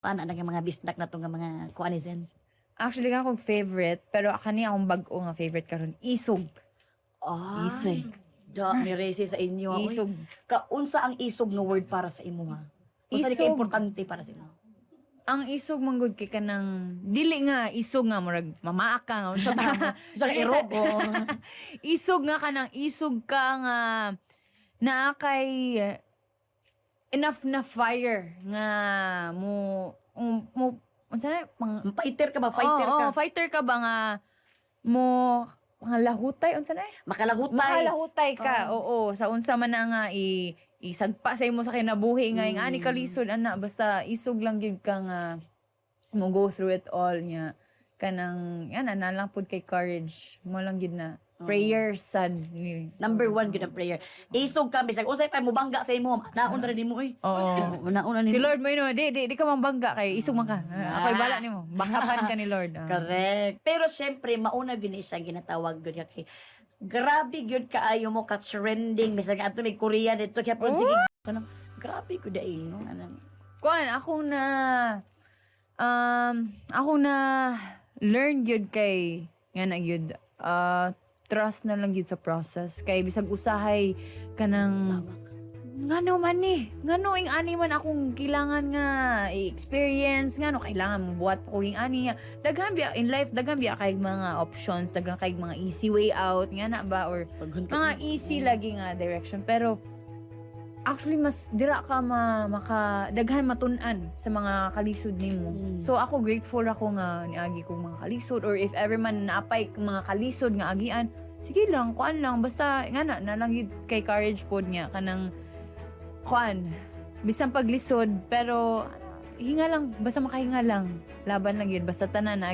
Ana na mga bisdak na to nga mga kuanisens. Actually nga akong favorite, pero kani akong bag-o nga favorite karon isog. Ay, da mi resi sa inyo. Oy. Isog. Kaunsa ang isog no word para sa imo ha? Unsa di ka Isog. importante para sa imo? Ang isog manggod kay kanang dili nga isog nga murag mamaa ka nga unsa ba? Sa iro. Oh. Isog nga kanang isog ka nga naa kay enough na fire nga mo unsa na pang Fighter ka ba? Fighter ka. Oo, fighter ka ba nga mo nga lahutay unsa na? Makalahutay. Makalahutay ka. Oo, sa unsa man na nga isagpa sa imo sa kinabuhi nga ing ani kalisod ana basta isog lang gyud ka nga mo go through it all nya kanang yan na lang pud kay courage mo lang gyud na prayers sad ni. Number 1 gid ang prayer. Isog ka bisag unsay pa mo bangga sa imo. Naon ra nimo oy. Oo. Naon nimo. Si Lord mo ino, di ka mambangga kay isog man ka. Ako'y bala nimo. Bangkapan ka ni Lord. Correct. Pero syempre mauna gyud ni siya ginatawag gyud kay grabe gyud kaayo mo ka trending bisag ato may Korea dito kaya pud sige kanang grabe ko dai no anang Kuan ako na learn gyud kay nga na gyud trust na lang gyud sa process kay bisag usahay kanang ngano man ni ngano ing ani man akong kailangan nga i-experience ngano kailangan mo buhat ko ing ani daghan biya in life daghan biya kay mga options daghan kay mga easy way out nga na ba or mga easy lagi nga direction pero actually mas dira ka maka daghan matun-an sa mga kalisod nimo. So ako grateful ako nga niagi kong mga kalisod or if ever man naapay kong mga kalisod nga agian, sige lang, kuan lang basta nga na lang yun kay courage pod nga kanang kuan bisan paglisod pero hinga lang basta makahinga lang laban lang yun basta tanan na